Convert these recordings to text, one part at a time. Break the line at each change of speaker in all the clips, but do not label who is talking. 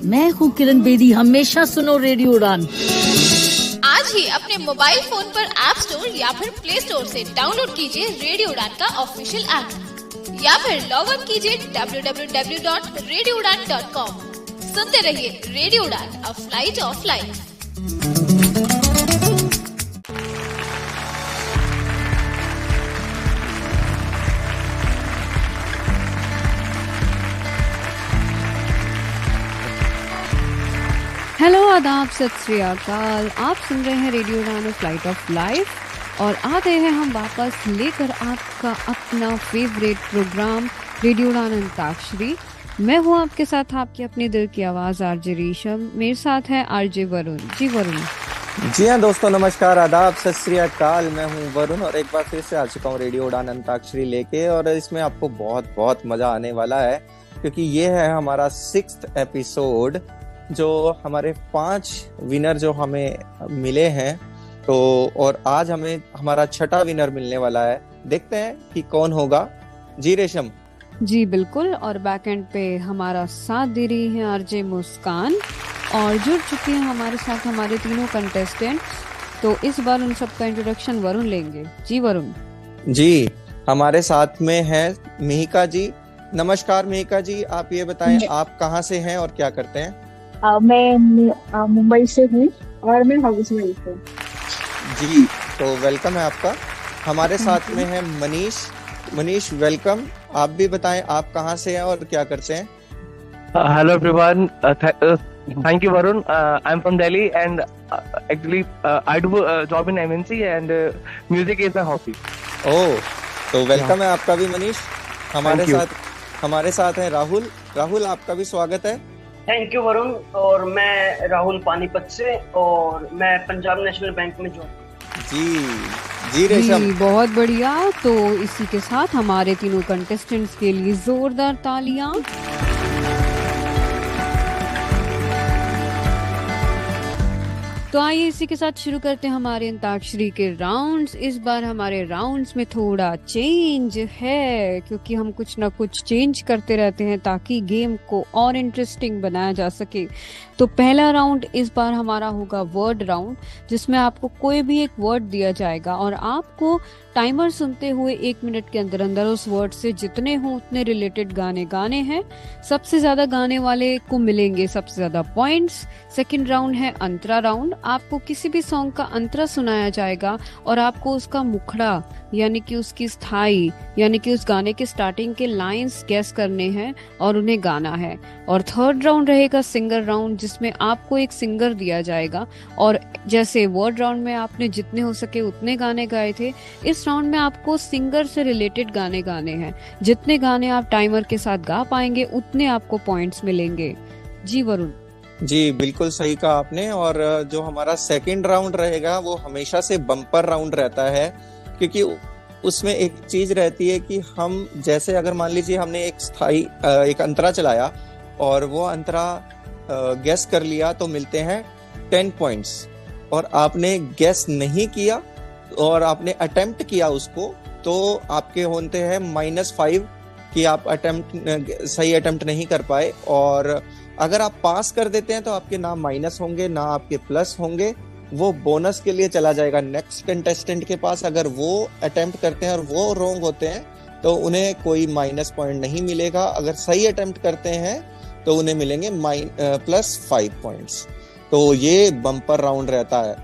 मैं हूँ किरण बेदी, हमेशा सुनो रेडियो उड़ान।
आज ही अपने मोबाइल फोन पर ऐप स्टोर या फिर प्ले स्टोर से डाउनलोड कीजिए रेडियो उड़ान का ऑफिशियल ऐप या फिर लॉग इन कीजिए www.radioudan.com। सुनते रहिए रेडियो उड़ान, a flight of life.
Hello, आदाब, सत श्री अकाल। आप सुन रहे हैं रेडियो उड़ान फ्लाइट ऑफ लाइफ और आ गए हैं हम वापस लेकर आपका अपना फेवरेट प्रोग्राम रेडियो उड़ान अंताक्षरी। मैं हूँ आपके साथ आपकी अपने दिल की आवाज आरजे रेशम। मेरे साथ है आरजे वरुण। जी वरुण।
जी हाँ दोस्तों, नमस्कार, आदाब, सत श्री अकाल। मैं हूँ वरुण और एक बार फिर से आ चुका हूँ रेडियो उड़ान अंताक्षरी लेके। और इसमें आपको बहुत बहुत मजा आने वाला है क्योंकि ये है हमारा 6th एपिसोड, जो हमारे 5 विनर जो हमें मिले हैं। तो और आज हमें हमारा 6ठा विनर मिलने वाला है। देखते हैं कि कौन होगा। जी रेशम।
जी बिल्कुल। और बैक एंड पे हमारा साथ दे रही है आरजे मुस्कान और जुड़ चुके हैं हमारे साथ हमारे तीनों कंटेस्टेंट। तो इस बार उन सबका इंट्रोडक्शन वरुण लेंगे। जी वरुण। जी,
हमारे साथ में है मिहिका जी। नमस्कार मिहिका जी, आप ये बताएं आप कहाँ से हैं और क्या करते हैं?
मैं मुंबई से हूँ और मैं हाउस वाइफ हूँ।
जी, तो वेलकम है आपका। हमारे साथ में है मनीष। मनीष वेलकम। आप भी बताएं आप कहाँ से हैं और क्या करते हैं?
Hello everyone. Thank you, Varun. I'm from Delhi and actually I do a job in MNC and music is my hobby.
ओह, तो वेलकम है आपका भी मनीष। हमारे साथ है राहुल। राहुल, आपका भी स्वागत है।
Thank you Varun. और मैं राहुल पानीपत से और मैं पंजाब नेशनल बैंक में जॉब।
जी रेशम।
बहुत बढ़िया। तो इसी के साथ हमारे तीनों कंटेस्टेंट्स के लिए जोरदार तालियां। तो आइए इसी के साथ शुरू करते हैं हमारे अंताक्षरी के राउंड्स। इस बार हमारे राउंड्स में थोड़ा चेंज है क्योंकि हम कुछ ना कुछ चेंज करते रहते हैं ताकि गेम को और इंटरेस्टिंग बनाया जा सके। तो पहला राउंड इस बार हमारा होगा वर्ड राउंड, जिसमें आपको कोई भी एक वर्ड दिया जाएगा और आपको टाइमर सुनते हुए 1 मिनट के अंदर अंदर उस वर्ड से जितने हों उतने रिलेटेड गाने गाने हैं। सबसे ज्यादा गाने वाले को मिलेंगे सबसे ज्यादा पॉइंट्स। सेकंड राउंड है अंतरा राउंड। आपको किसी भी सॉन्ग का अंतरा सुनाया जाएगा और आपको उसका मुखड़ा यानी कि उसकी स्थाई यानी कि उस गाने के स्टार्टिंग के लाइंस गेस करने हैं और उन्हें गाना है। और थर्ड राउंड रहेगा सिंगर राउंड, जिसमें आपको एक सिंगर दिया जाएगा और जैसे वर्ड राउंड में आपने जितने हो सके उतने गाने गाए थे, इस राउंड में आपको सिंगर से रिलेटेड गाने गाने हैं। जितने गाने आप टाइमर के साथ गा पाएंगे उतने आपको पॉइंट्स मिलेंगे। जी वरुण।
जी बिल्कुल सही कहा आपने। और जो हमारा सेकंड राउंड रहेगा वो हमेशा से बम्पर राउंड रहता है क्योंकि उसमें एक चीज रहती है कि हम जैसे अगर मान लीजिए हमने एक अंतरा चलाया और वो अंतरा गेस कर लिया तो मिलते हैं 10 पॉइंट्स। और आपने गेस नहीं किया और आपने अटेम्प्ट किया उसको तो आपके होते हैं -5 कि आप सही अटेम्प्ट नहीं कर पाए। और अगर आप पास कर देते हैं तो आपके ना माइनस होंगे ना आपके प्लस होंगे। वो बोनस के लिए चला जाएगा नेक्स्ट कंटेस्टेंट के पास। अगर वो अटेम्प्ट करते हैं और वो रॉन्ग होते हैं तो उन्हें कोई माइनस पॉइंट नहीं मिलेगा। अगर सही अटेम्प्ट करते हैं तो उन्हें मिलेंगे +5 पॉइंट्स। तो ये बम्पर राउंड रहता है।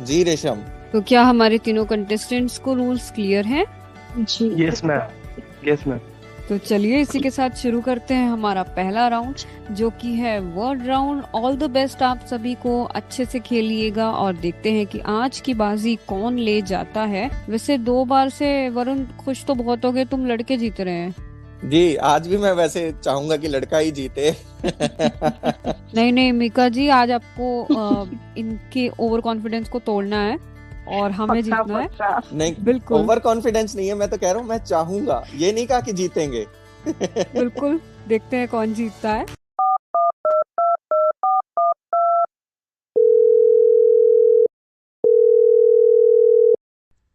जी रेशम।
तो क्या हमारे तीनों कंटेस्टेंट्स को रूल्स क्लियर हैं?
जी
Yes ma'am. Yes ma'am.
तो चलिए इसी के साथ शुरू करते हैं हमारा पहला राउंड, जो कि है word round. All the best आप सभी को, अच्छे से खेलिएगा और देखते हैं कि आज की बाजी कौन ले जाता है। वैसे 2 बार से वरुण खुश तो बहुत हो गए, तुम लड़के जीत रहे हैं।
जी, आज भी मैं वैसे चाहूंगा कि लड़का ही जीते।
नहीं मीका जी, आज आपको इनके ओवर कॉन्फिडेंस को तोड़ना है और हमें जीतना है।
नहीं,
बिल्कुल।
ओवर कॉन्फिडेंस नहीं है, मैं तो कह रहा हूँ मैं चाहूंगा, ये नहीं कहा कि जीतेंगे।
बिल्कुल, देखते हैं कौन जीतता है।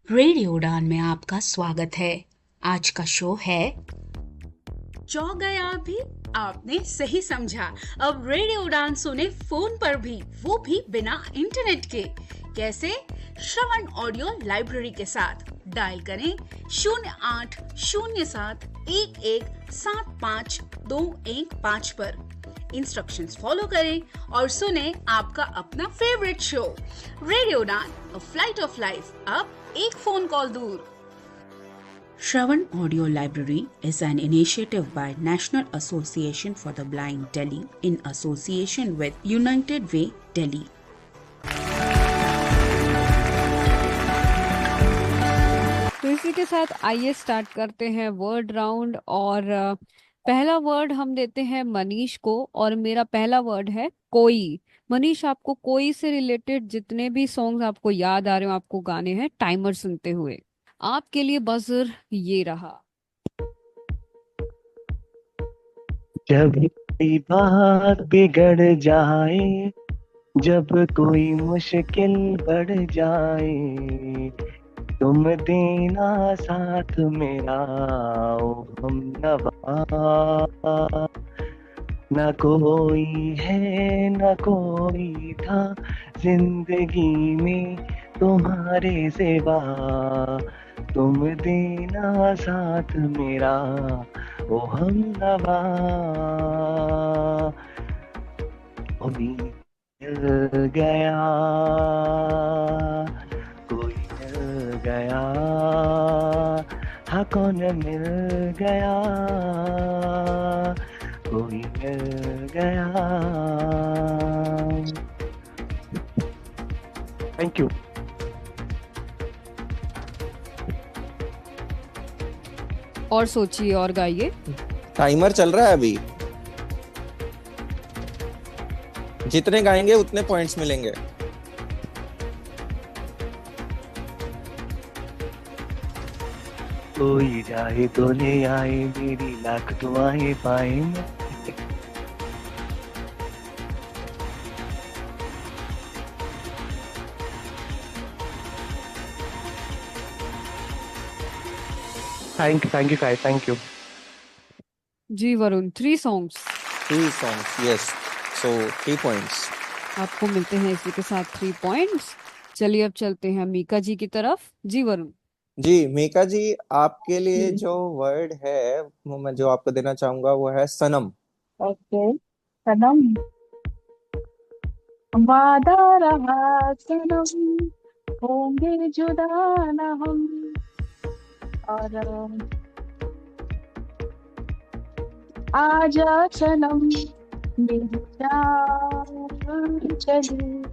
रेडियो उड़ान में आपका स्वागत है। आज का शो है
चौंक गए आप भी? आपने सही समझा। अब रेडियो उड़ान सुने फोन पर भी, वो भी बिना इंटरनेट के। कैसे? श्रवण ऑडियो लाइब्रेरी के साथ। डायल करें 0807117521 पर। इंस्ट्रक्शंस फॉलो करें और सुने आपका अपना फेवरेट शो रेडियो उड़ान, अ फ्लाइट ऑफ लाइफ, अब एक फोन कॉल दूर। Shravan Audio Library is an initiative by National Association for the Blind Delhi in association with United Way Delhi.
तो इसी के साथ आइए स्टार्ट करते हैं वर्ड राउंड। और पहला वर्ड हम देते हैं मनीष को, और मेरा पहला वर्ड है कोई। मनीष, आपको कोई से रिलेटेड जितने भी सॉन्ग्स आपको याद आ रहे हो, आपको गाने हैं टाइमर सुनते हुए। आपके लिए बजर ये रहा।
जब कोई बात बिगड़ जाए, जब कोई मुश्किल बढ़ जाए, तुम देना साथ मेरा ओ हम नवा। न कोई है न कोई था जिंदगी में तुम्हारे सिवा, तुम देना साथ मेरा ओ हम नवा। कोई मिल गया, कोई मिल गया, हाँ कौन मिल गया, कोई मिल गया। Thank you.
और सोचिए और गाइए।
टाइमर चल रहा है अभी, जितने गाएंगे उतने पॉइंट्स मिलेंगे।
कोई जाए तो ले आए, मेरी लाख दुआएं पाए। Thank you guys, thank you.
जी Varun, 3 songs.
3 songs, yes. So 3 points.
आपको मिलते हैं इसी के साथ 3 पॉइंट्स। चलिए अब चलते हैं मीका जी की तरफ। जी वरुण।
जी मीका जी, आपके लिए जो वर्ड है वो मैं जो आपको देना चाहूंगा वो है सनम।
ओके, सनम। वादा रहा सनम, होंगे जुदा न हम। और आजा सनम, मेरी जान चली।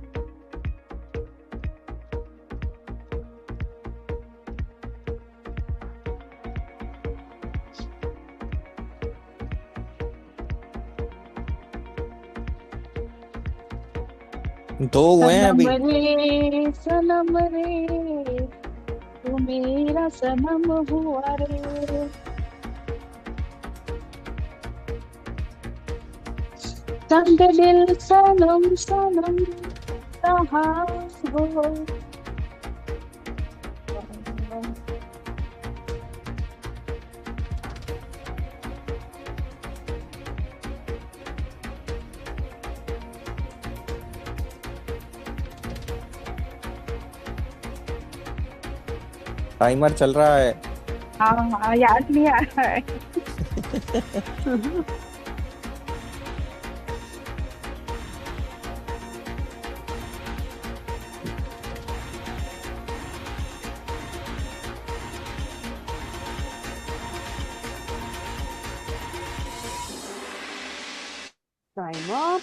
दो हुए हैं अभी।
सनम रे, तू मेरा सनम हुआ रे। संग दिल सनम सनम कहाँ हो।
टाइमर चल रहा है।
हाँ हाँ, याद नहीं आ रहा है।
Time up.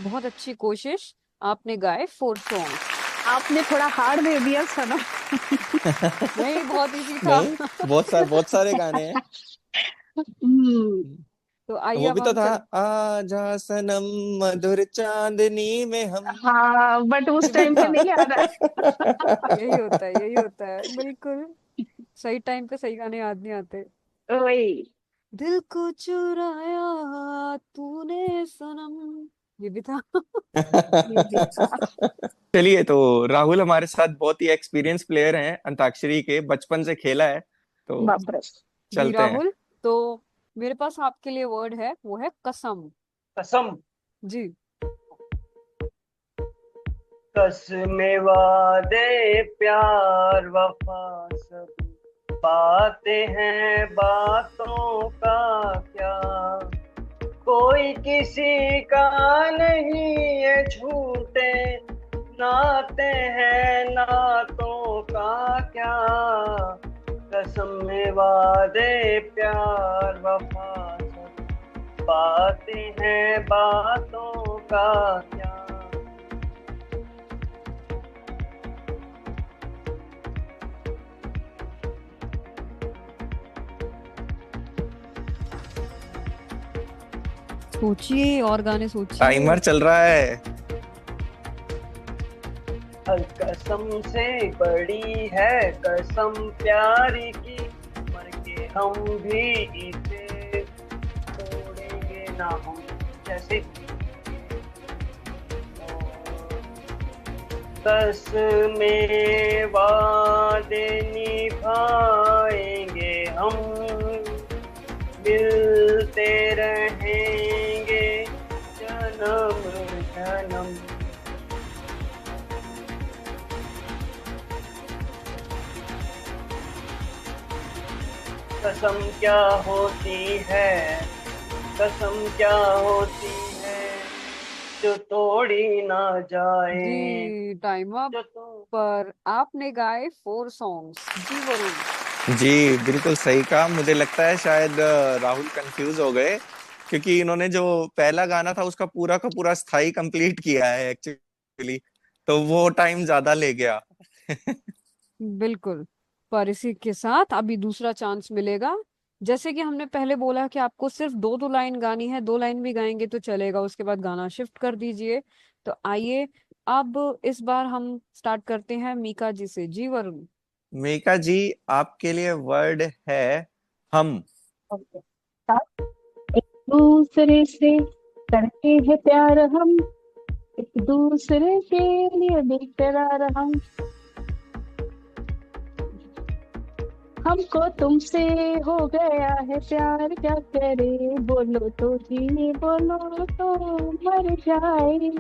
बहुत अच्छी कोशिश। आपने गाए 4 सॉन्ग।
आपने थोड़ा हार्ड दे दिया सनम।
नहीं, बहुत इजी था।
नहीं, बहुत सारे गाने हैं।
तो आइए
वो
अब
भी तो
हम
था, आजा सनम मधुर चांदनी में हम।
हाँ, बट उस टाइम पे नहीं आ रहा है।
यही होता है, यही होता है, बिल्कुल सही टाइम पे सही गाने याद नहीं आते।
वही।
दिल को चुराया तूने सनम, ये भी था।
ये भी था।
चलिए, तो राहुल हमारे साथ बहुत ही एक्सपीरियंस प्लेयर हैं अंताक्षरी के, बचपन से खेला है, तो
बाप रे।
जी
चलते हैं।
राहुल, तो मेरे पास आपके लिए वर्ड है, वो है कसम।
कसम।
जी।
कसमें वादे प्यार वफा सब बातें हैं, बातों का क्या कोई किसी का नहीं, ये झूठे नाते हैं, नातों का क्या कसम में वादे प्यार वफा सब बातें हैं, बातों का क्या।
सोचिए और गाने सोचिए।
टाइमर चल रहा है।
कसम से बड़ी है कसम प्यारी की, मर के हम भी इसे तोड़ेंगे ना हम। जैसे कसमें वादे निभाएंगे हम, मिलते रहेंगे जन्म जन्म। कसम क्या होती है, कसम क्या होती है, जो तोड़ी ना जाए।
जी टाइम अप। पर आपने गाए 4 सॉन्ग्स। जी वरुण।
जी बिल्कुल सही कहा। मुझे लगता है शायद राहुल कंफ्यूज हो गए, क्योंकि इन्होंने जो पहला गाना था उसका पूरा का पूरा स्थाई कंप्लीट किया है एक्चुअली, तो वो टाइम ज्यादा ले गया।
बिल्कुल। पर इसी के साथ अभी दूसरा चांस मिलेगा। जैसे कि हमने पहले बोला कि आपको सिर्फ 2 लाइन गानी है, 2 लाइन भी गाएंगे तो चलेगा, उसके बाद गाना शिफ्ट कर दीजिए। तो आइए अब इस बार हम स्टार्ट करते हैं मीका जी से। जी वरुण।
मेका जी, आपके लिए वर्ड है हम।
एक दूसरे से करते हैं प्यार हम, एक दूसरे के लिए बेकरार हमको तुमसे हो गया है प्यार, क्या करे बोलो तो जी, बोलो तो मर जाए।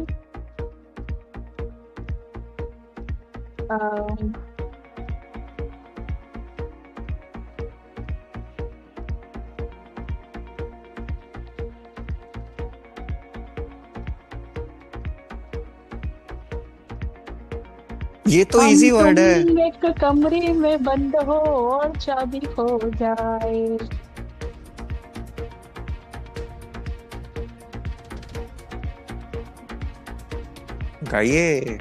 अम,
ये तो
हम
इजी वर्ड है।
तुम एक कमरे में बंद हो और चाबी खो जाए।
गाइए।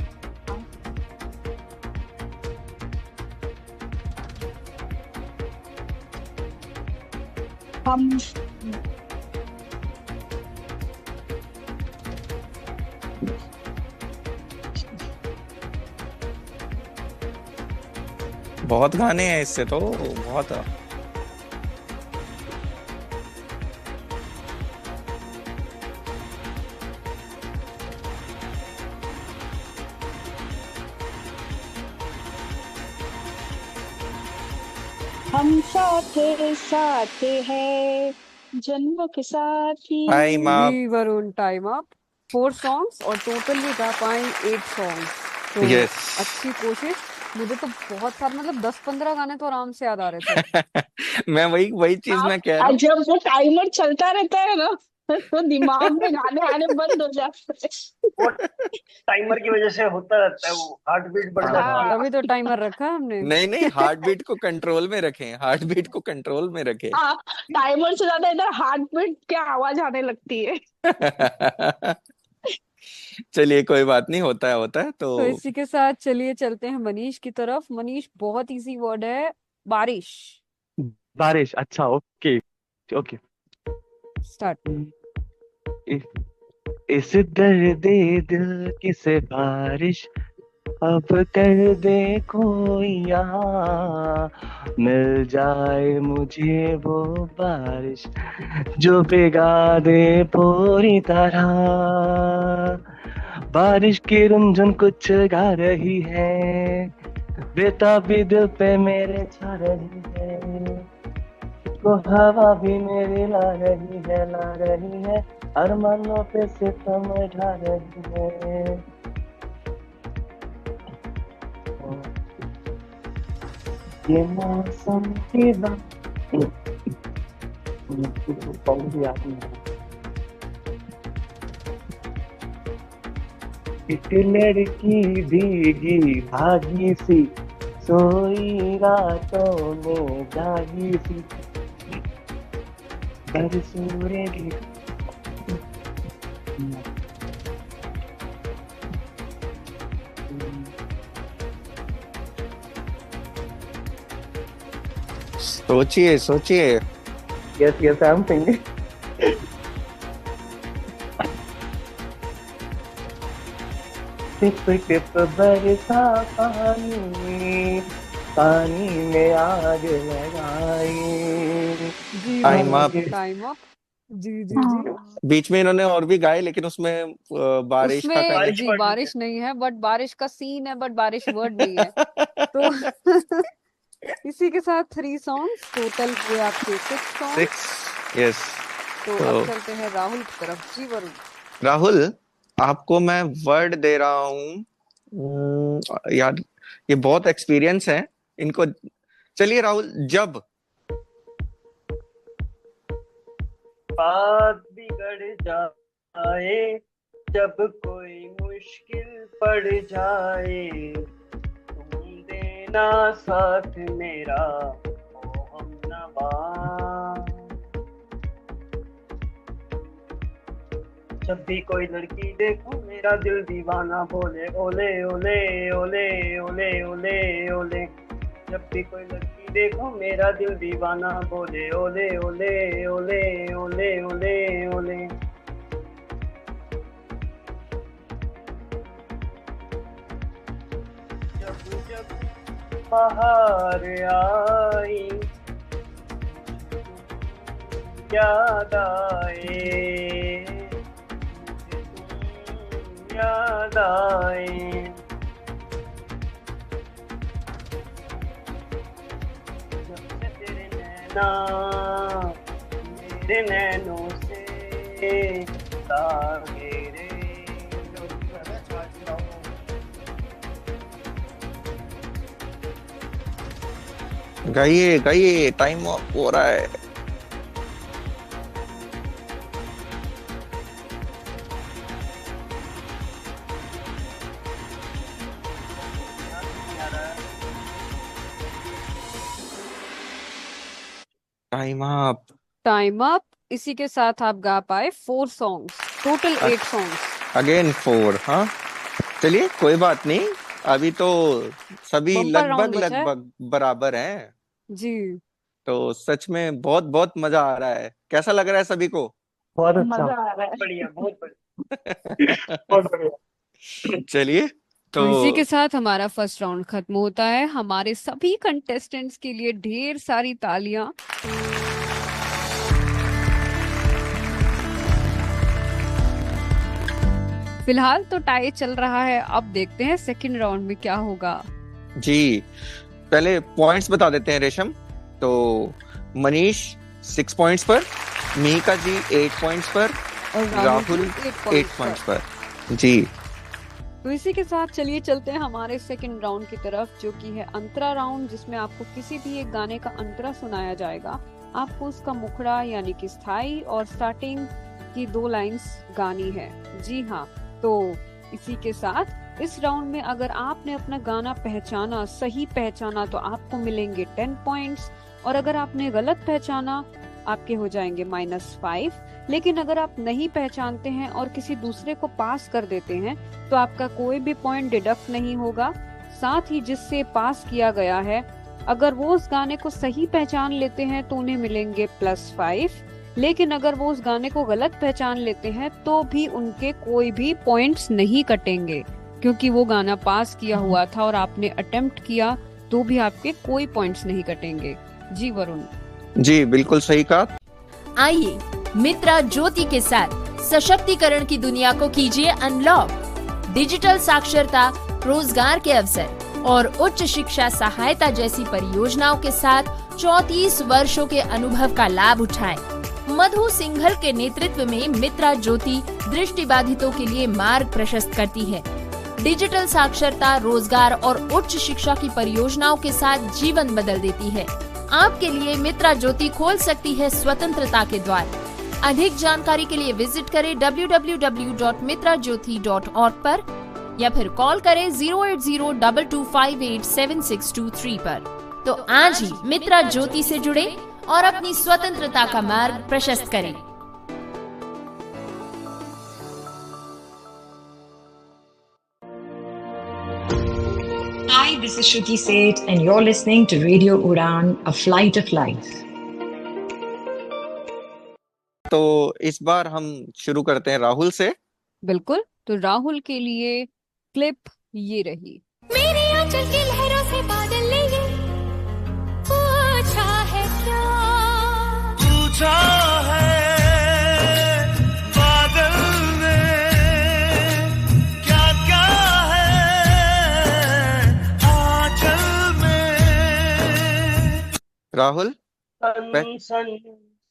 हम
बहुत गाने हैं इससे तो, बहुत।
हम साथे साथे हैं जन्मों के साथी।
Time up.
Ji Varun time up. 4 songs और टोटल भी गा पाए 8 सॉन्ग्स। तो
यस।
अच्छी कोशिश। मुझे तो बहुत सारे, मतलब 10-15 गाने तो आराम से याद आ रहे थे।
मैं वही चीज मैं कह रहा हूँ।
जब वो टाइमर चलता रहता है ना, तो दिमाग में गाने आने बंद हो जाते हैं।
वो टाइमर की वजह से होता रहता है, वो हार्ट बीट बढ़ जाती है।
तभी तो टाइमर रखा है हमने।
नहीं, हार्ट बीट को कंट्रोल में रखें, हार्ट बीट को कंट्रोल में रखें।
हाँ, टाइमर से ज्यादा इधर हार्ट बीट की आवाज आने लगती है।
चलिए कोई बात नहीं, होता है
तो
तो।
इसी के साथ चलिए चलते हैं मनीष की तरफ। मनीष, बहुत इजी वर्ड है, बारिश।
बारिश। अच्छा, ओके ओके।
स्टार्ट।
इस दर्द दिल की सिफारिश अब कर दे कोई यहाँ, मिल जाए मुझे वो बारिश जो भिगा दे पूरी तरह। बारिश की रुंझुन कुछ गा रही है, बेताबी दिल पे मेरे छा रही है।
तुझको हवा भी मेरी ला रही है, अरमानों पे सितम ढा रही है। ये मौसम की बात याद नहीं। एक लड़की भीगी भागी सी, सोई रातों में जागी सी, बरसूरे
सोचिए सोचिए।
Yes yes I am thinking. टिप टिप बरसा पानी, पानी में आग लगाई।
Time up.
Time up. जी जी जी।
बीच में इन्होंने और भी गाए, लेकिन उसमें बारिश का
उसमें
kind
जी बारिश नहीं है, बट बारिश का सीन है, बट बारिश वर्ड नहीं है। तो इसी के साथ 3 सॉन्ग्स टोटल हुए आपके 6 सॉन्ग।
6 यस।
तो अब चलते हैं राहुल की तरफ। जी वरुण।
राहुल, आपको मैं वर्ड दे रहा हूँ। यार ये बहुत एक्सपीरियंस है इनको। चलिए राहुल, जब।
बात बिगड़ जाए, जब कोई मुश्किल पड़ जाए, तुम देना साथ मेरा ओ हमनवा। जब भी कोई लड़की देखो मेरा दिल दीवाना बोले ओले ओले ओले ओले ओले ओले। जब भी कोई लड़की देखो मेरा दिल दीवाना बोले ओले ओले ओले ओले ओले ओले। जब जब बाहर आई याद आए, याद आए। जब से तेरे नैना मेरे नैनों से तागे रे।
गाइए गाइए, टाइम अप हो रहा है। Time up.
Time up. इसी के साथ आप गा पाए 4 सॉन्ग्स, टोटल 8 सॉन्ग्स।
अगेन 4। हाँ चलिए, कोई बात नहीं, अभी तो सभी
बम्पर राउंड
लगभग
बचा है।
लगभग बराबर हैं।
जी।
तो सच में बहुत बहुत मजा आ रहा है। कैसा लग रहा है सभी को?
बहुत अच्छा,
मजा आ रहा है।
बढ़िया, बहुत बढ़िया, बहुत बढ़िया।
चलिए
तो इसी के
तो
साथ हमारा फर्स्ट राउंड खत्म होता है। हमारे सभी कंटेस्टेंट्स के लिए ढेर सारी तालियां। फिलहाल तो टाई चल रहा है। अब देखते हैं सेकंड राउंड में क्या होगा।
जी, पहले पॉइंट्स बता देते हैं रेशम। तो मनीष 6 पॉइंट्स पर, मीका जी 8 पॉइंट्स पर,
और
राहुल 8 पॉइंट्स पर। जी
तो इसी के साथ चलिए चलते हैं हमारे सेकंड राउंड की तरफ, जो कि है अंतरा राउंड, जिसमें आपको किसी भी एक गाने का अंतरा सुनाया जाएगा। आपको उसका मुखड़ा यानी कि स्थाई और स्टार्टिंग की 2 लाइंस गानी है। जी हाँ, तो इसी के साथ इस राउंड में अगर आपने अपना गाना पहचाना, सही पहचाना, तो आपको मिलेंगे 10 पॉइंट्स, और अगर आपने गलत पहचाना आपके हो जाएंगे -5। लेकिन अगर आप नहीं पहचानते हैं और किसी दूसरे को पास कर देते हैं तो आपका कोई भी पॉइंट डिडक्ट नहीं होगा। साथ ही जिससे पास किया गया है, अगर वो उस गाने को सही पहचान लेते हैं तो उन्हें मिलेंगे +5। लेकिन अगर वो उस गाने को गलत पहचान लेते हैं तो भी उनके कोई भी पॉइंट्स नहीं कटेंगे, क्योंकि वो गाना पास किया हुआ था और आपने अटेम्प्ट किया, तो भी आपके कोई पॉइंट्स नहीं कटेंगे। जी वरुण।
जी बिल्कुल सही कहा।
आइए मित्रा ज्योति के साथ सशक्तिकरण की दुनिया को कीजिए अनलॉक। डिजिटल साक्षरता, रोजगार के अवसर और उच्च शिक्षा सहायता जैसी परियोजनाओं के साथ 34 वर्षों के अनुभव का लाभ उठाएं। मधु सिंघल के नेतृत्व में मित्रा ज्योति दृष्टिबाधितों के लिए मार्ग प्रशस्त करती है। डिजिटल साक्षरता, रोजगार और उच्च शिक्षा की परियोजनाओं के साथ जीवन बदल देती है। आपके लिए मित्रा ज्योति खोल सकती है स्वतंत्रता के द्वार। अधिक जानकारी के लिए विजिट करें www.mitrajyoti.org पर या फिर कॉल करें 08022587623 पर। तो आज ही मित्रा ज्योति से जुड़े और अपनी स्वतंत्रता का मार्ग प्रशस्त करें।
Hi, this is Shruti Seth and you're listening to Radio Udan, A Flight of Life.
तो इस बार हम शुरू करते हैं राहुल से।
बिल्कुल, तो राहुल के लिए क्लिप ये रही।
मेरे आंचल की लहरों से बादल ले गए, पूछा है क्या,
पूछा है बादल ने क्या क्या है आंचल में।
राहुल
सन सन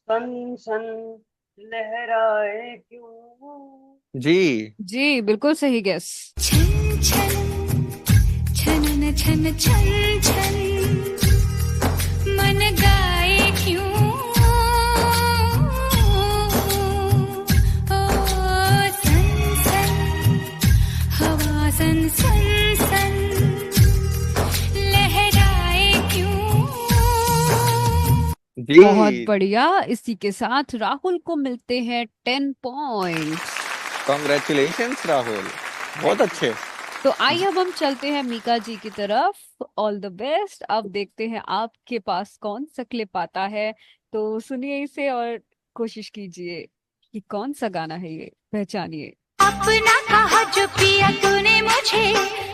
सन सन लहराए क्यों।
जी बिल्कुल सही गेस।
छन छन छन छन छन छन मन गाए क्यों, ओ सन सन हवा सन सन सन लहराए क्यों।
बहुत बढ़िया। इसी के साथ राहुल को मिलते हैं 10 पॉइंट्स।
कॉन्ग्रेचुलेशंस राहुल, बहुत अच्छे।
तो आइए अब हम चलते हैं मीका जी की तरफ। All the best. अब देखते हैं आपके पास कौन सा क्लिप आता है, तो सुनिए इसे और कोशिश कीजिए कि कौन सा गाना है ये, पहचानिए।
अपना कहा जो पिया तूने मुझे,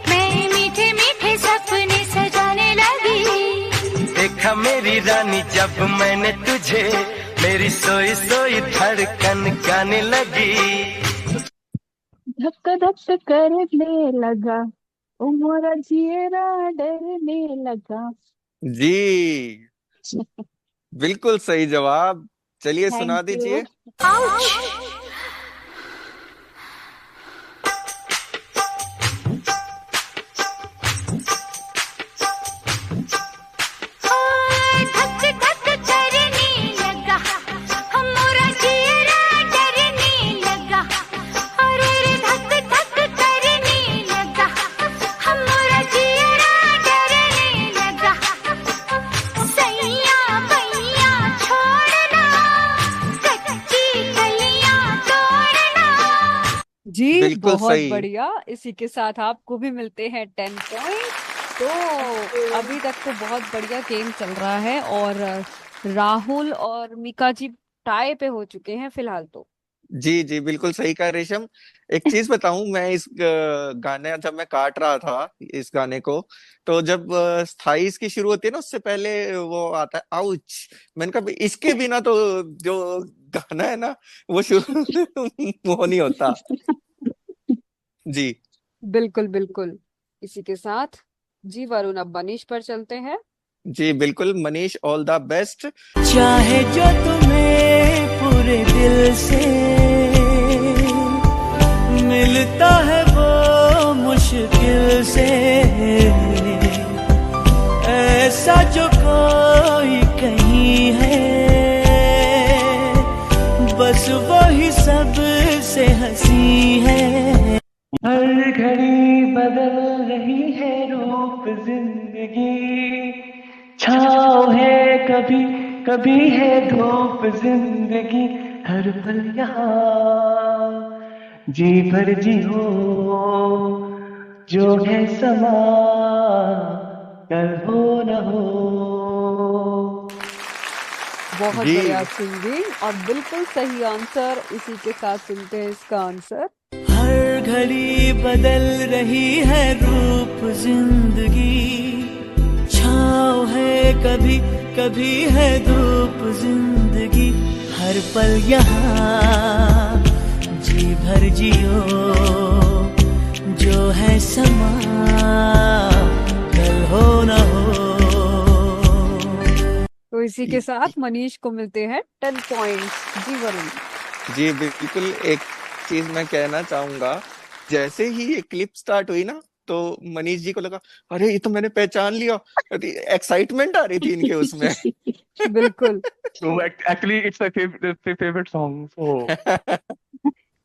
मैं मीठे मीठे सपने सजाने लगी।
देखा मेरी रानी जब मैंने तुझे, मेरी सोई सोई धड़कन गाने लगी।
धक धक करने लगा, ओ मोरा जियरा डरने लगा।
जी बिल्कुल सही जवाब। चलिए सुना
Thank you.
दीजिए।
धक धक करने लगा, मोरा जियरा डरने लगा। अरे रे धक धक करने लगा, मोरा जियरा डरने लगा। सैया बैया छोड़ना, कच्ची कलियां तोड़ना।
जी
बिल्कुल
बहुत
सही।
बढ़िया। इसी के साथ आपको भी मिलते हैं 10 पॉइंट। तो अभी तक तो बहुत बढ़िया गेम चल रहा है और राहुल और मीका जी टाई पे हो चुके हैं फिलहाल तो।
जी बिल्कुल सही कहा रेशम। एक चीज बताऊं, मैं इस गाने जब मैं काट रहा था इस गाने को, तो जब स्थाई इसकी शुरू होती है ना, उससे पहले वो आता है आउच। मैंने कहा इसके बिना तो जो गाना है ना वो शुरू वो नहीं होता। जी
बिल्कुल बिल्कुल। इसी के साथ जी वरुण अब मनीष पर चलते हैं।
जी बिल्कुल मनीष, ऑल द बेस्ट।
चाहे जो तुम्हें पूरे दिल से मिलता है वो मुश्किल से, ऐसा जो कोई कहीं है, बस वही सबसे हंसी है। हर घड़ी बदल रही है रूप जिंदगी, छाँव है कभी कभी है धूप जिंदगी। हर पल यहाँ जी भर जियो, जो है समा कल हो न हो।
बहुत
जी।
बढ़िया सिंगिंग और बिल्कुल सही आंसर। इसी के साथ सुनते हैं इसका आंसर।
हर घड़ी बदल रही है रूप जिंदगी, छाँव है कभी कभी है धूप जिंदगी। हर पल यहाँ जी भर जियो, जो है समा कल हो न हो।
इसी के साथ मनीष को मिलते हैं 10 पॉइंट्स। जी वरुण।
जी बिल्कुल, एक चीज मैं कहना चाहूंगा, जैसे ही ये क्लिप स्टार्ट हुई ना, तो मनीष जी को लगा अरे ये तो मैंने पहचान लिया, एक्साइटमेंट आ रही थी इनके उसमें।
बिल्कुल।
So actually, it's my favorite song. So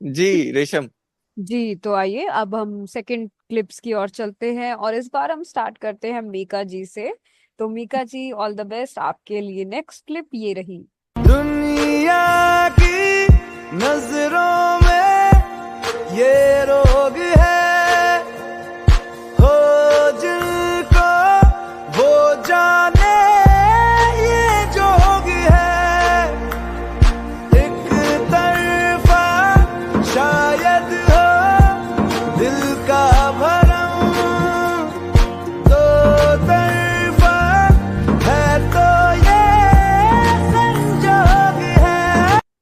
जी रेशम।
जी तो आइए अब हम सेकंड क्लिप्स की ओर चलते हैं और इस बार हम स्टार्ट करते हैं मीका जी से। तो मीका जी, ऑल द बेस्ट। आपके लिए नेक्स्ट क्लिप ये रही।
दुनिया की नजरों में ये रोग है, हो जिनको वो जाने ये जोग है, एक तरफा शायद हो दिल का भरम, दो तरफा है तो ये संजोग है।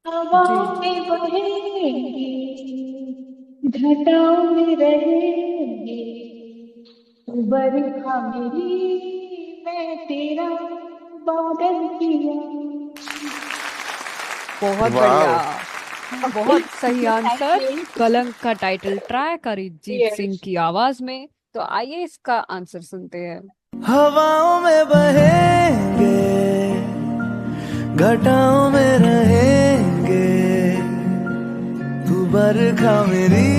हवाओं में बहेंगे, घटाओं में रहेंगे, तू बरखा मेरी, मैं तेरा बादल किया।
बहुत
वाह।
बढ़िया, बहुत सही आंसर। कलंक का टाइटल ट्रैक अरिजीत सिंह की आवाज में। तो आइए इसका आंसर सुनते हैं।
हवाओं में बहेंगे, घटाओं में रहेंगे, तू बरखा मेरी,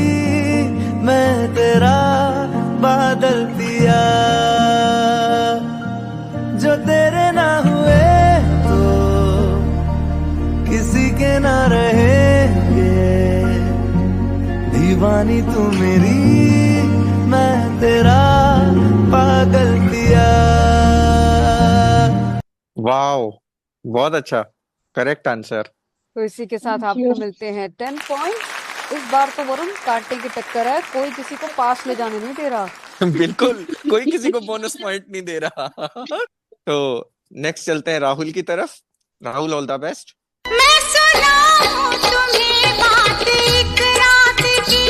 मैं तेरा बादल पिया, जो तेरे ना हुए तो किसी के ना रहेंगे, दीवानी तू मेरी, मैं तेरा पागल पिया।
वाओ, बहुत अच्छा, करेक्ट आंसर।
तो इसी के साथ आपको मिलते हैं 10 पॉइंट। इस बार तो वरुण कांटे की टक्कर है, कोई किसी को पास ले जाने नहीं दे रहा।
बिल्कुल, कोई किसी को बोनस पॉइंट नहीं दे रहा। तो नेक्स्ट चलते हैं राहुल की तरफ। Rahul, all the best.
मैं सुनाऊं तुम्हें बात एक रात की,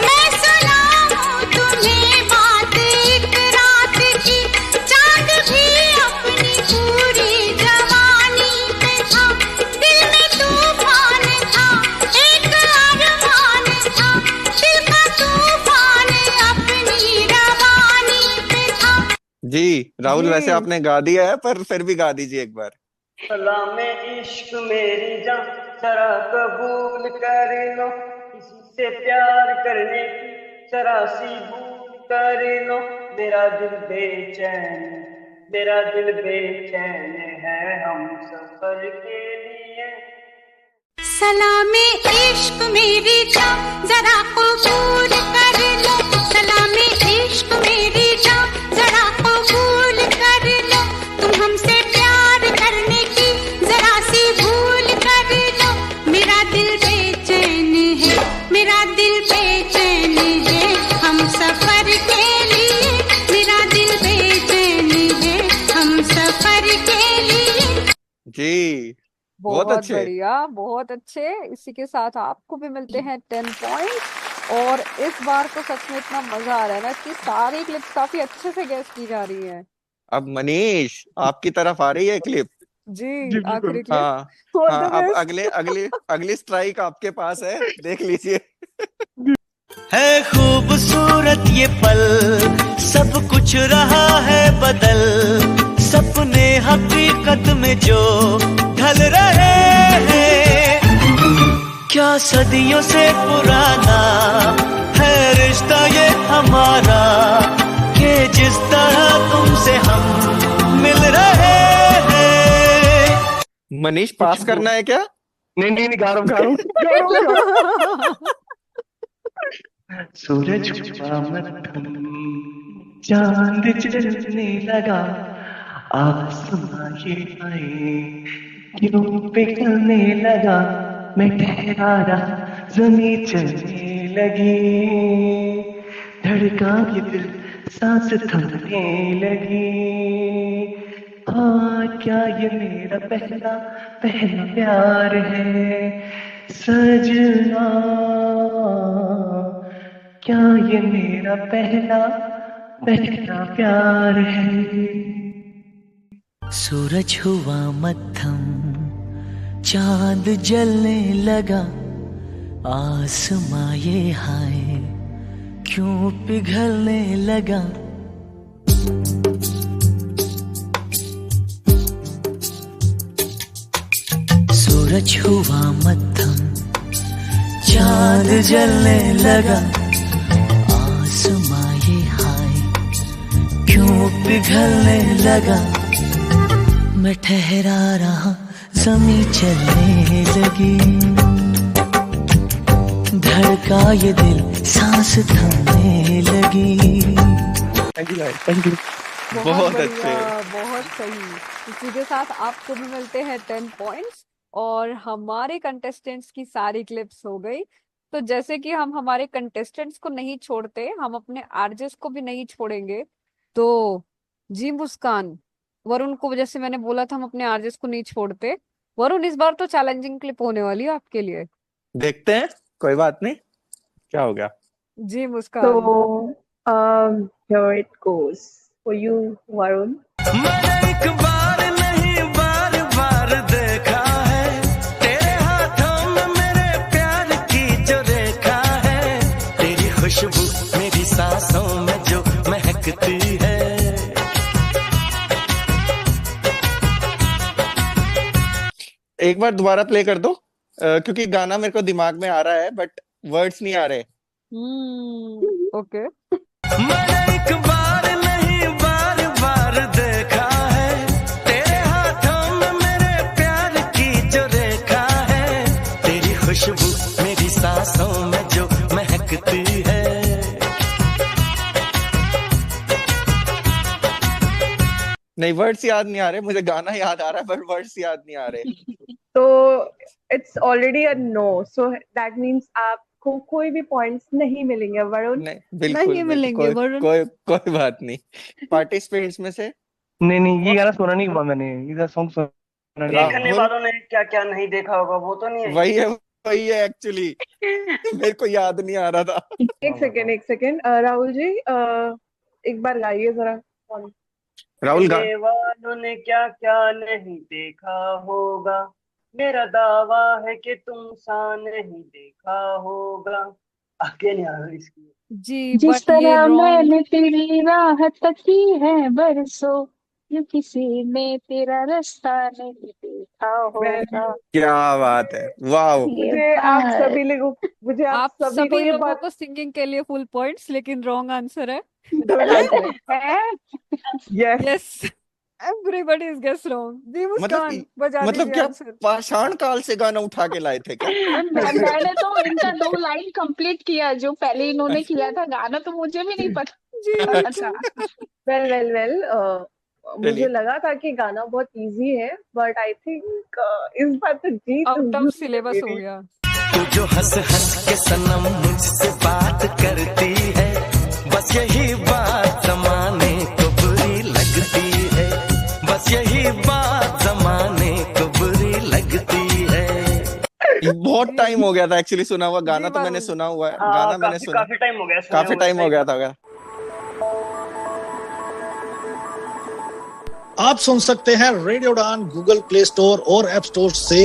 मैं सुनाऊं तुम्हें बात एक रात की, चांद भी अपनी पूरी जवानी पे था, दिल में तूफान था, एक अरमान था, दिल का तूफान अपनी रवानी पे था।
जी राहुल,
जी।
वैसे आपने गा दिया है, पर फिर भी गा दीजिए एक बार।
सलाम इश्क मेरी जान, जरा कबूल कर लो, किसी से प्यार करने की जरा सी भूल कर लो, मेरा दिल बेचैन, मेरा दिल बेचैन है हम सफर के लिए।
सलामे इश्क मेरी जान, जरा कबूल कर लो, सलामे इश्क मेरी जान, जरा कबूल कर लो, तुम हमसे प्यार करने की जरा सी भूल कर लो, मेरा दिल बेचैन है, मेरा दिल बेचैन है हम सफर के लिए, मेरा दिल बेचैन है हम सफर के लिए।
जी बहुत
बहुत
अच्छे।
बढ़िया, बहुत अच्छे। इसी के साथ आपको भी मिलते हैं 10 पॉइंट। और इस बार तो सच में इतना मजा आ रहा है ना कि सारी क्लिप्स काफी अच्छे से गेस की जा रही हैं।
अब मनीष, आपकी तरफ आ रही है क्लिप।
जी आखिरी क्लिप।
हाँ
All the
हाँ, अब
best।
अगली स्ट्राइक आपके पास है, देख लीजिए।
है खूबसूरत ये पल, सब कुछ रहा है बदल, सपने हकीकत में जो ढल रहे हैं, क्या सदियों से पुराना है रिश्ता ये हमारा, कि जिस तरह तुमसे हम मिल रहे हैं।
मनीष, पास करना है क्या?
नहीं, गा रहा हूँ। सूरज हुआ मध्यम, चांद चलने लगा, आसमां ये आए, क्यों पिघलने लगा, मैं ठहरा रहा, ज़मीं चलने लगी, धड़का ये दिल, सांस थमने लगी। हाँ, क्या ये मेरा पहला प्यार है सजना, क्या ये मेरा पहला प्यार है।
सूरज हुआ मद्धम, चांद जलने लगा, आसमां ये हाय क्यों पिघलने लगा। सूरज हुआ मद्धम, चांद जलने लगा, आसमां ये हाय क्यों पिघलने लगा। मैं ठहरा रहा, ज़मीं चलने लगी, धड़का ये दिल, सांस थमने लगी।
Thank you guys, thank you.
बहुत
बढ़िया,
अच्छे।
बहुत सही। इसी के साथ आपको भी मिलते हैं 10 पॉइंट्स और हमारे कंटेस्टेंट्स की सारी क्लिप्स हो गई। तो जैसे कि हम हमारे कंटेस्टेंट्स को नहीं छोड़ते, हम अपने आरजेस को भी नहीं छोड़ेंगे। तो जी मुस्कान, वरुण को जैसे मैंने बोला था हम अपने आरजेस को नहीं छोड़ते। वरुण, इस बार तो चैलेंजिंग क्लिप होने वाली है आपके लिए।
देखते हैं, कोई बात नहीं। क्या हो गया?
जी मुस्कान।
So, here it goes for you, Varun.
मैंने एक बार नहीं बार बार देखा है, तेरे हाथों में मेरे प्यार की जो रेखा है, तेरी खुशबू मेरी सांसों में जो महकती है।
एक बार दोबारा प्ले कर दो, क्योंकि गाना मेरे को दिमाग में आ रहा है बट वर्ड्स नहीं आ रहे।
ओके।
मैंने एक बार नहीं बार बार देखा है, तेरे हाथों में मेरे प्यार की जो रेखा है, तेरी खुशबू मेरी सांसों में जो महकती है।
नहीं, वर्ड्स याद नहीं आ रहे, मुझे गाना याद आ रहा है पर वर्ड्स याद नहीं आ रहे।
So, it's already a no. So that means आपको कोई भी पॉइंट्स नहीं मिलेंगे वरुण।
नहीं, बिल्कुल
नहीं मिलेंगे वरुण।
कोई बात नहीं। पार्टिसिपेंट्स में से
नहीं, ये गाना सुना नहीं हुआ मैंने, ये सॉन्ग सुना नहीं।
देखने वालों ने क्या क्या नहीं देखा होगा, वो तो नहीं है।
वही है एक्चुअली। मेरे को याद नहीं आ रहा था।
एक सेकेंड राहुल जी, एक बार गाइए जरा।
राहुल गा।
देखने वालों ने क्या क्या नहीं देखा होगा, मेरा दावा है कि तुम सा नहीं देखा होगा। आगे नहीं आ रहा इसकी।
जी,
जिस
बट ये
तरह
रॉन्ग।
मैंने तेरी राह तकी है बरसों, यूं किसी ने तेरा रास्ता नहीं देखा होगा।
क्या बात है, वाह।
मुझे आप सभी लोगों मुझे
आप
आप सभी को
सभी
ये
लोगों
बात
को सिंगिंग के लिए फुल पॉइंट्स, लेकिन रॉन्ग आंसर है। Yes, everybody is guess wrong. जी मुस्कान, बजा
मतलब
दीजिए
क्या
आंसर।
पाषाण काल से गाना उठा के लाए थे क्या?
मैंने तो इनका 2 लाइन कंप्लीट किया जो पहले इन्होंने किया था। गाना तो मुझे भी नहीं पता।
जी
अच्छा, वेल मुझे लगा था कि गाना बहुत इजी है, बट आई थिंक इस बार तो जीत
आउट ऑफ सिलेबस हो गया।
तू जो हंस हंस के सनम मुझसे बात करती है, बस यही बात जमाने को बुरी लगती है, बस यही बात जमाने को बुरी लगती है।
बहुत टाइम हो गया था एक्चुअली सुना हुआ गाना, तो मैंने सुना हुआ है गाना, मैंने सुना
काफी टाइम हो गया,
काफी टाइम हो गया था।
आप सुन सकते हैं रेडियो उड़ान गूगल प्ले स्टोर और ऐप स्टोर से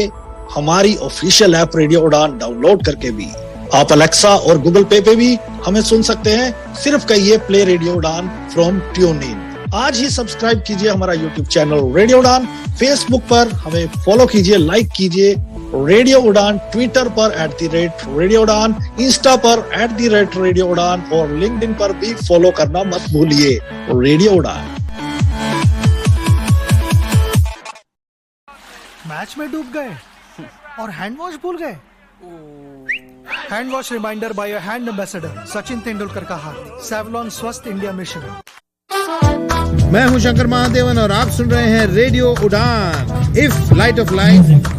हमारी ऑफिशियल ऐप रेडियो उड़ान डाउनलोड करके भी। आप अलेक्सा और गूगल पे भी हमें सुन सकते हैं। सिर्फ कहिए प्ले रेडियो उड़ान फ्रॉम ट्यून इन। आज ही सब्सक्राइब कीजिए हमारा यूट्यूब चैनल रेडियो उड़ान। फेसबुक पर हमें फॉलो कीजिए, लाइक कीजिए रेडियो उड़ान। ट्विटर पर @रेडियो उड़ान, इंस्टा पर @रेडियो उड़ान और लिंक्डइन पर भी फॉलो करना मत भूलिए। रेडियो उड़ान।
मैच में डूब गए और हैंड वॉश भूल गए। Hand wash reminder by a hand ambassador Sachin Tendulkar का हाथ। सेवलॉन स्वस्थ इंडिया मिशन।
मैं हूं शंकर महादेवन और आप सुन रहे हैं रेडियो उड़ान, इफ लाइट ऑफ लाइफ।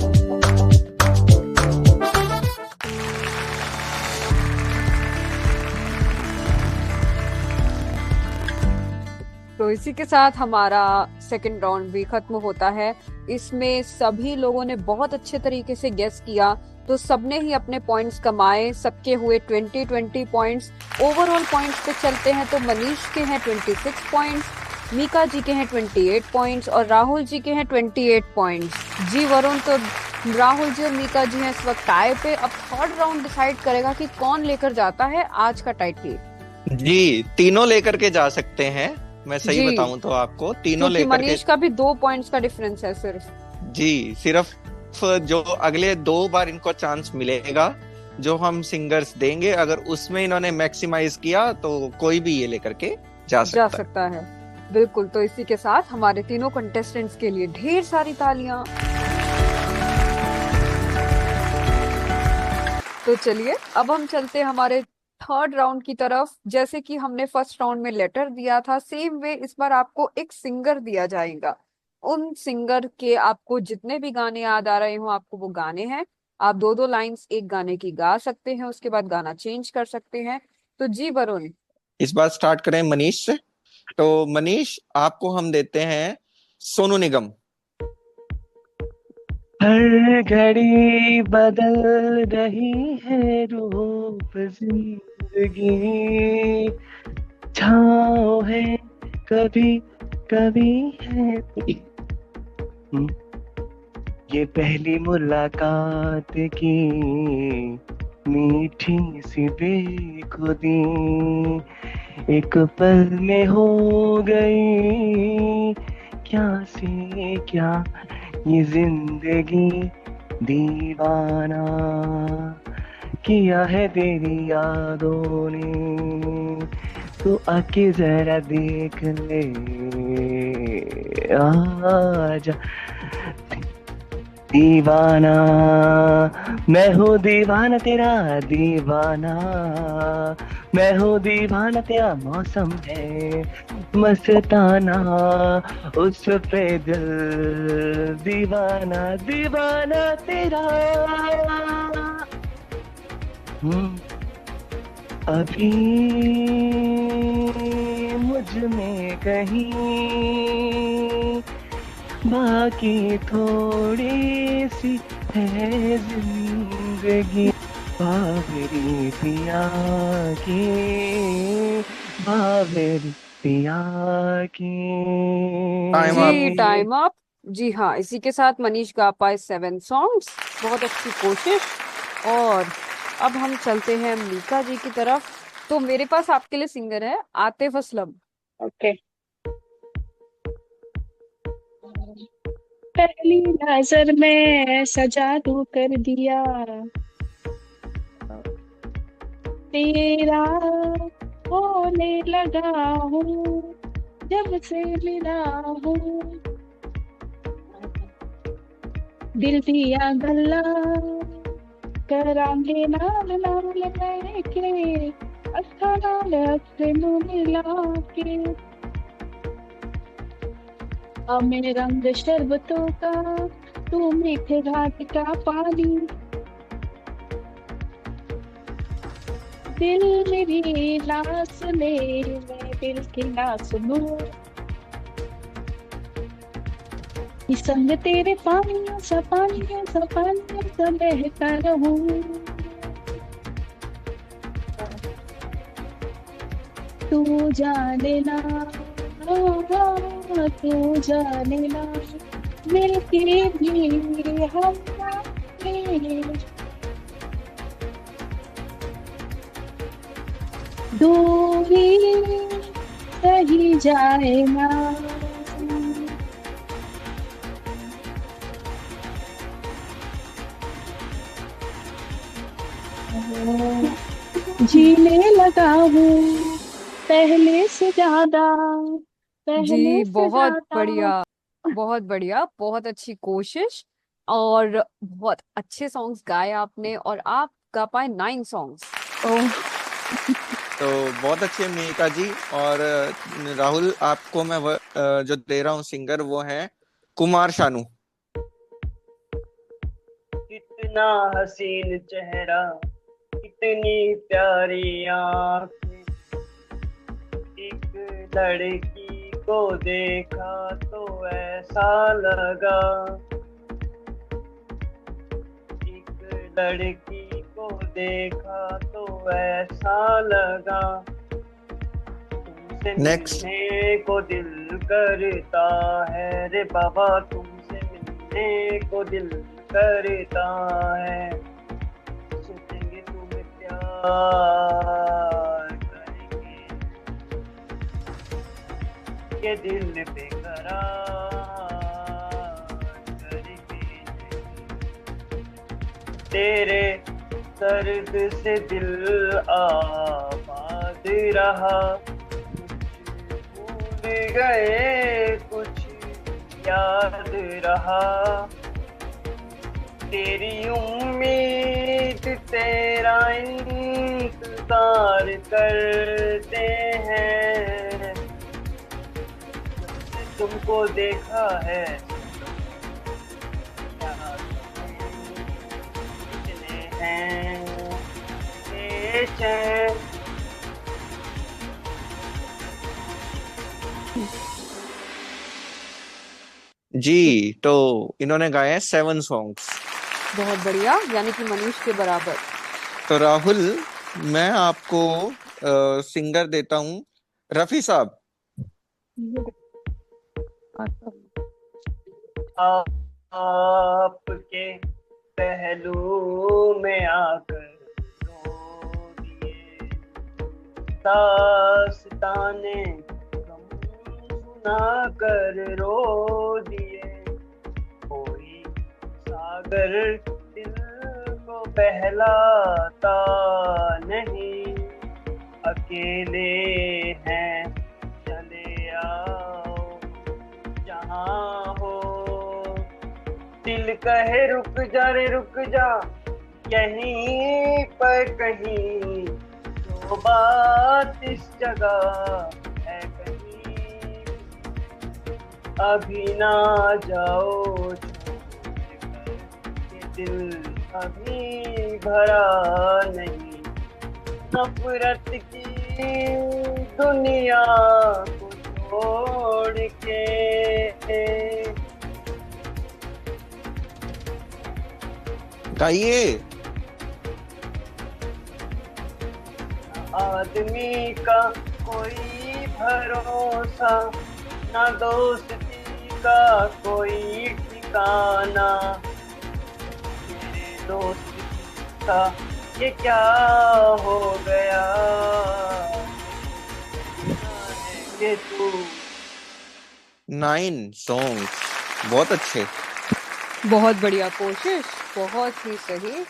तो इसी के साथ हमारा सेकंड राउंड भी खत्म होता है। इसमें सभी लोगों ने बहुत अच्छे तरीके से गेस किया, तो सबने ही अपने पॉइंट्स कमाए। सबके हुए 20 पॉइंट्स। ओवरऑल पॉइंट्स पे चलते हैं तो मनीष के हैं 26 पॉइंट्स, मीका जी के हैं 28 पॉइंट्स और राहुल जी के हैं 28 पॉइंट्स। जी वरुण, तो राहुल जी और मीका जी हैं इस वक्त टाई पे। अब थर्ड राउंड डिसाइड करेगा कि कौन लेकर जाता है आज का टाइटल।
जी, तीनों लेकर के जा सकते हैं। मैं सही
जी,
बताऊं तो आपको तीनों
क्योंकि
लेकर के।
मनीष का भी 2 पॉइंट्स का डिफरेंस है सिर्फ।
जी, सिर्फ जो अगले 2 बार इनको चांस मिलेगा जो हम सिंगर्स देंगे, अगर उसमें इन्होंने मैक्सिमाइज किया तो कोई भी ये लेकर के जा सकता
है। बिल्कुल, तो इसी के साथ हमारे तीनों कंटेस्टेंट्स के लिए ढेर सारी तालियां। तो चलिए अब हम चलते हैं हमारे थर्ड राउंड की तरफ। जैसे कि हमने फर्स्ट राउंड में लेटर दिया था, सेम वे इस बार आपको एक सिंगर दिया जाएगा। उन सिंगर के आपको जितने भी गाने याद आ रहे हो, आपको वो गाने हैं। आप 2-2 लाइंस एक गाने की गा सकते हैं, उसके बाद गाना चेंज कर सकते हैं। तो जी वरुण,
इस बार स्टार्ट करें मनीष से। तो मनीष, आपको हम देते हैं सोनू निगम।
हर घड़ी बदल रही है रूप जिंदगी, छाँव है कभी कभी है। ये पहली मुलाकात की मीठी सी बेखुदी एक पल में हो गई, क्या से क्या ये जिंदगी, दीवाना किया है तेरी यादों ने, तो आके जरा देख ले, आजा दीवाना, मैं हूँ दीवाना तेरा दीवाना, मैं हूँ दीवाना तेरा, मौसम है मस्ताना, उस पे दिल दीवाना दीवाना तेरा। अभी मुझ में कहीं बाकी थोड़ी सी है जिंदगी, बाबरी पिया की, बाबरी पिया की।
जी टाइम अप। जी हाँ, इसी के साथ मनीष गा पाए 7 सॉन्ग्स। बहुत अच्छी कोशिश। और अब हम चलते हैं मीका जी की तरफ। तो मेरे पास आपके लिए सिंगर है आतिफ असलम।
ओके। पहली नजर में ऐसा जादू कर दिया तेरा, होने लगा हूँ जब से मिला हूँ, दिल दिया गल्ला करांगे नाल नाल के, अखा नाल अखे नू मिला के, हमें रंग शरबतों का तू मीठे घाट का पानी, दिल मेरी ना सुने मैं दिल की ना सुनूं, इस संग तेरे पानियों सा बहता रहूं, तू जाने ना तू जाने ना मिलके भी हम दूरी सही जाए ना, जीने लगा हूँ पहले से ज्यादा,
जी बहुत बढ़िया, बहुत बढ़िया, बहुत अच्छी कोशिश और बहुत अच्छे सॉन्ग्स गाए आपने। और आप गा पाए 9 सॉन्ग्स।
तो बहुत अच्छे मीका जी। और राहुल, आपको मैं जो दे रहा हूँ सिंगर वो है कुमार शानू।
कितना हसीन चेहरा, कितनी प्यारी आँखें, एक लड़की को देखा तो ऐसा लगा, एक लड़की को देखा तो ऐसा लगा, तुम तुमसे
नेक्स्ट।
मिलने को दिल करता है रे बाबा, तुमसे मिलने को दिल करता है। सोचेंगे तुम्हें प्यार करेंगे, ये दिल बेकरार करेंगे। तेरे दर्द से दिल आबाद रहा, भूल गए कुछ याद रहा। तेरी उम्मीद तेरा इंतजार करते हैं, जब से तुमको देखा है कितने हैं बेचैन।
जी, तो इन्होंने गाए हैं 7 सॉन्ग्स।
बहुत बढ़िया, यानी कि मनीष के बराबर।
तो राहुल, मैं आपको सिंगर देता हूँ रफी साहब।
आपके पहलू में आकर रो दिए, दास्ताने गम सुना कर रो दिए। कोई सागर दिल को बहलाता नहीं, अकेले हैं चले आओ जहाँ हो। दिल कहे रुक जा रे रुक जा, यहीं पर कहीं जो बात इस जगह है कहीं। अभी ना जाओ छोड़कर, ये दिल अभी भरा नहीं। नफरत की दुनिया को छोड़ के
गाइए।
आदमी का कोई भरोसा, ना दोस्ती का कोई ठिकाना। मेरे दोस्त का ये क्या हो गया कि तू।
9 सॉन्ग्स, बहुत अच्छे।
बहुत बढ़िया कोशिश, बहुत ही सही।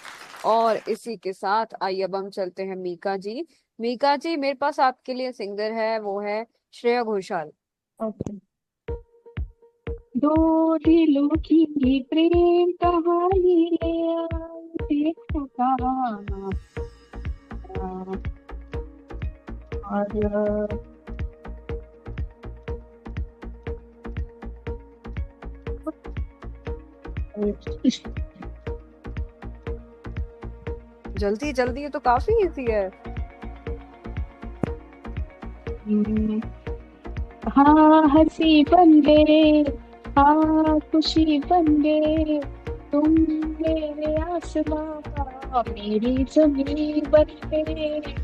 और इसी के साथ आइए अब हम चलते हैं मीका जी। मीका जी, मेरे पास आपके लिए सिंगर है, वो है श्रेया घोषाल।
दो दिलों की प्रेम कहानी ले आई देखो कहाँ। और
जल्दी जल्दी, ये तो काफी इजी है।
हाँ हंसी बन गए, हाँ खुशी बन गए, तुम मेरे आसमां मेरी जमीन बन गए।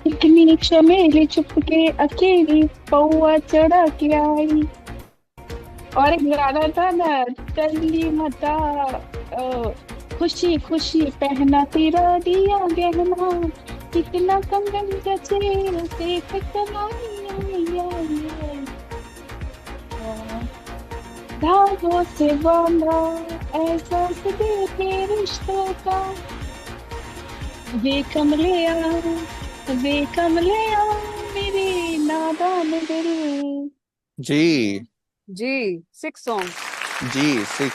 इतनी चमेली चुपके अकेली पौआ चढ़ा के आई। और एक गाना था ना, चली मता खुशी खुशी पहना तेरा दिया गहना, कितना कंगन जचे देख कमाई आई आई आई। धागों से बांधा एहसास दे के रिश्तों का, वे कमलिया वे कमलिया मेरे नादान दिल।
जी
जी 6 सॉन्ग।
जी 6,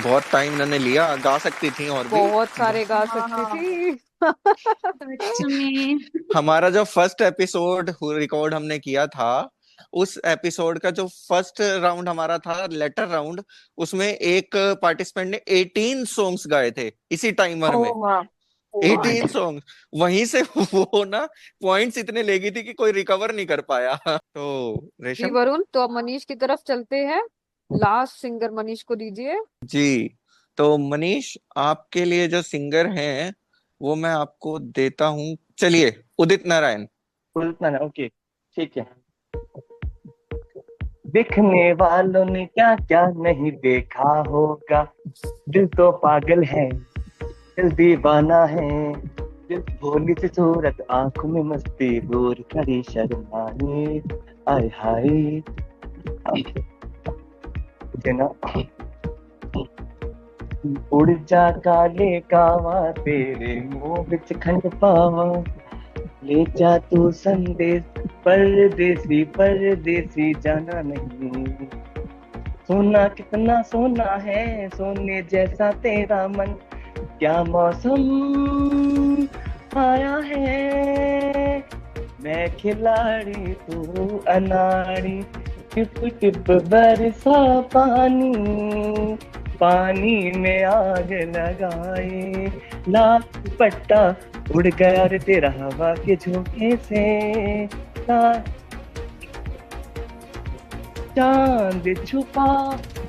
बहुत टाइम इन्होंने लिया। गा सकती थी और भी
बहुत सारे गा सकती थी।
हमारा जो फर्स्ट एपिसोड रिकॉर्ड हमने किया था, उस एपिसोड का जो फर्स्ट राउंड हमारा था लेटर राउंड, उसमें एक पार्टिसिपेंट ने 18 सॉन्ग्स गाए थे इसी टाइमर में। 18 सॉन्ग, वहीं से वो ना पॉइंट्स इतने ले गई थी कि कोई रिकवर नहीं कर पाया। तो
जी
रेशम
वरुण, तो अब मनीष की तरफ चलते हैं। लास्ट सिंगर मनीष को दीजिए।
जी, तो मनीष आपके लिए जो सिंगर हैं वो मैं आपको देता हूँ, चलिए उदित नारायण।
उदित नारायण, ओके ठीक है। देखने वालों ने क्या क्या नहीं देखा होगा, दिल तो पागल है, दिल दीवाना है, दिल भोली सी सूरत, आंखों में मस्ती, दूर खड़ी शर्माए, आय हाय जना उड़ जा काले कावा, तेरे मुंह विच खंड पावा, ले जा तू संदेश, परदेसी परदेसी जाना नहीं, सोना कितना सोना है, सोने जैसा तेरा मन, क्या मौसम आया है, मैं खिलाड़ी तू अनाड़ी, टिप टिप बरसा पानी, पानी में आग लगाए, लाल पट्टा उड़ गया रे तेरा हवा के झोंके से, चांद छुपा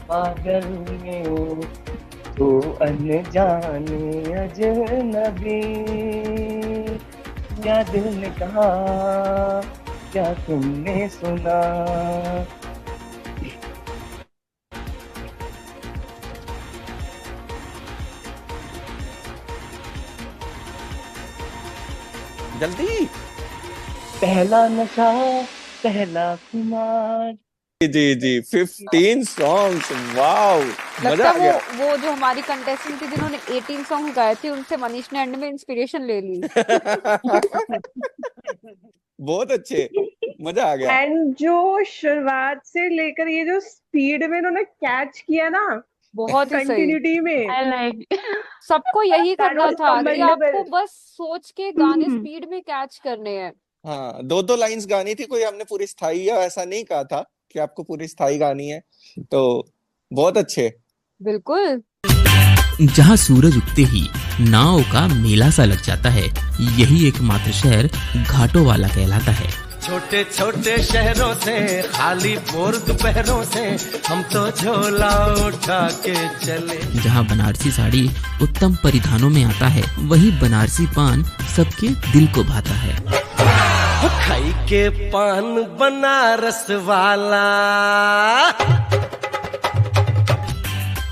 पागल में, तो अनजाने अजनबी, क्या दिल ने कहा, क्या तुमने सुना।
जल्दी,
पहला नशा पहला कुमार।
जी जी 15 सॉन्ग्स, वाओ मजा
लगता
आ
है
गया।
वो जो हमारी कंटेस्टेंट थी जिन्होंने 18 सॉन्ग गाए थे, उनसे मनीष ने एंड में इंस्पिरेशन ले ली।
बहुत अच्छे, मजा आ गया।
एंड जो शुरुआत से लेकर ये जो स्पीड में इन्होंने कैच किया ना,
बहुत ही सही।
कंटिन्यूटी में,
I like
सबको यही
That
करना
was
था कि
commendable.
आपको बस सोच के गाने स्पीड में कैच करने हैं।
हाँ, दो दो लाइंस गानी थी, कोई हमने पूरी स्थाई या ऐसा नहीं कहा था कि आपको पूरी स्थाई गानी है, तो बहुत अच्छे।
बिल्कुल।
जहाँ सूरज उगते ही नाव का मेला सा लग जाता है, यही एकमात्र शहर घाटों वाला कहलाता है।
छोटे छोटे शहरों से, खाली बोर दोपहरों से, हम तो झोला उठा के चले।
जहाँ बनारसी साड़ी उत्तम परिधानों में आता है, वही बनारसी पान सबके दिल को भाता है।
खाई के पान बनारस वाला।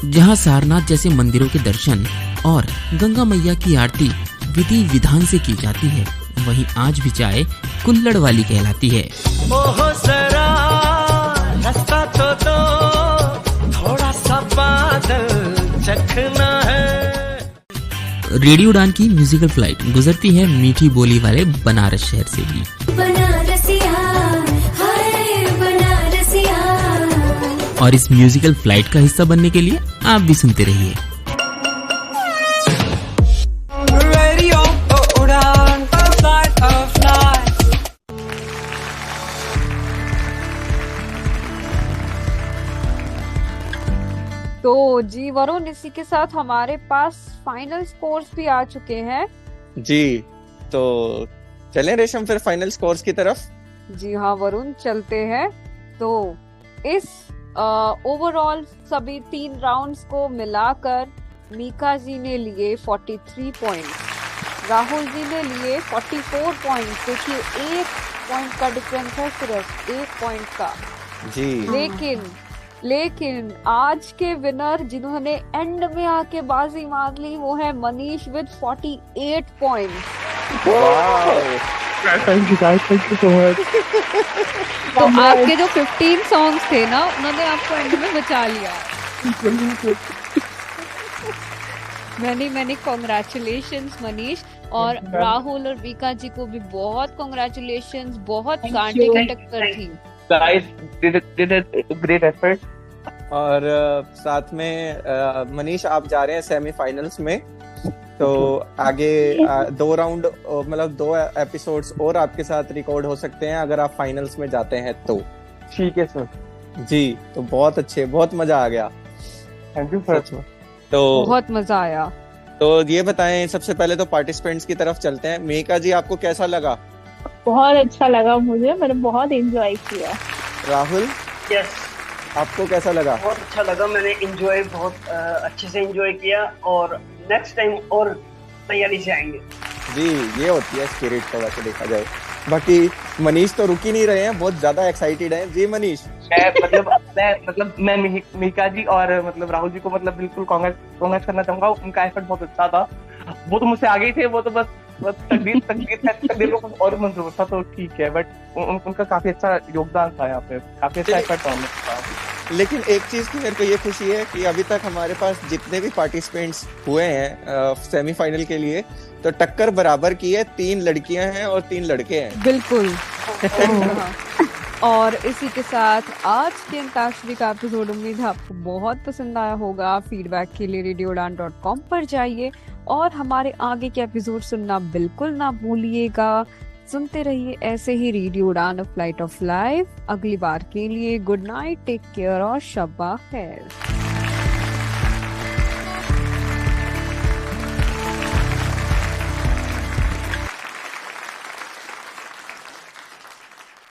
जहाँ सारनाथ जैसे मंदिरों के दर्शन और गंगा मैया की आरती विधि विधान से की जाती है, वहीं आज भी चाय कुल्हड़ वाली कहलाती है।
ओहो जरा रास्ता तो दो, थोड़ा सा बादल चखना है।
रेडियो उड़ान की म्यूजिकल फ्लाइट गुजरती है मीठी बोली वाले बनारस शहर से भी।
बनारसिया, हाय बनारसिया।
और इस म्यूजिकल फ्लाइट का हिस्सा बनने के लिए आप भी सुनते रहिए।
रेडियो उड़ान, a flight of life।
तो जी वरुण, इसी के साथ हमारे पास फाइनल स्कोर्स भी आ चुके हैं।
जी, तो चलें रेशम फिर फाइनल स्कोर्स की तरफ।
जी हाँ वरुण, चलते हैं। तो इस ओवरऑल सभी 3 राउंड्स को मिलाकर मीका जी ने लिए 43 पॉइंट्स, राहुल जी ने लिए 44 पॉइंट्स। देखिए 1 पॉइंट का डिफरेंस है, सिर्फ 1 पॉइंट का
जी।
लेकिन आज के विनर जिन्होंने एंड में आके बाजी मार ली, वो है Manish with 48 points.
Thank you guys, thank you so much.
तो आपके जो 15 सॉन्ग्स थे ना, उन्होंने आपको एंड में बचा लिया। मैनी कॉन्ग्रेचुलेशंस मनीष, और राहुल और मीका जी को भी बहुत कॉन्ग्रेचुलेशंस। बहुत कांटे की टक्कर थी।
Guys did a great effort।
और साथ में मनीष आप जा रहे हैं सेमीफाइनल्स में, तो आगे 2 राउंड मतलब 2 एपिसोड्स और आपके साथ रिकॉर्ड हो सकते हैं अगर आप फाइनल्स में जाते हैं तो।
ठीक है सर
जी। तो बहुत अच्छे, बहुत मजा आ गया।
Thank you sir.
तो
बहुत मजा आया।
तो ये बताएं, सबसे पहले तो पार्टिसिपेंट्स की तरफ चलते हैं। मेघा जी, आपको कैसा लगा?
बहुत अच्छा लगा मुझे, मैंने बहुत एंजॉय किया।
राहुल,
यस,
आपको कैसा लगा?
बहुत अच्छा लगा, मैंने एंजॉय बहुत अच्छे से एंजॉय किया और नेक्स्ट टाइम और तैयारी से आएंगे।
जी, ये होती है स्पिरिट का, वैसे देखा जाए। बाकी मनीष तो रुक ही नहीं रहे हैं, बहुत ज्यादा एक्साइटेड हैं। जी मनीष।
मैं मिका जी और मतलब राहुल जी को मतलब बिल्कुल कांग्रेस करना चाहूंगा। उनका एफर्ट बहुत अच्छा था। वो तो मुझसे आगे ही थे, वो तो बस तकदीर को और मंजूर था तो ठीक है, बट उनका काफी अच्छा योगदान था यहाँ पे, काफी अच्छा एफर्ट था उनका।
लेकिन एक चीज की मेरे को ये खुशी है कि अभी तक हमारे पास जितने भी पार्टिसिपेंट्स हुए हैं सेमीफाइनल के लिए, तो टक्कर बराबर की है। 3 लड़कियां हैं और 3 लड़के हैं।
बिल्कुल। और इसी के साथ आज के अंताक्षरी का एपिसोड उम्मीद है आपको बहुत पसंद आया होगा। फीडबैक के लिए radioudan.com पर जाइए और हमारे आगे के एपिसोड सुनना बिल्कुल ना भूलिएगा। सुनते रहिए ऐसे ही रेडियो उड़ान, अ फ्लाइट ऑफ लाइफ। अगली बार के लिए गुड नाइट, टेक केयर और शब्बा खैर।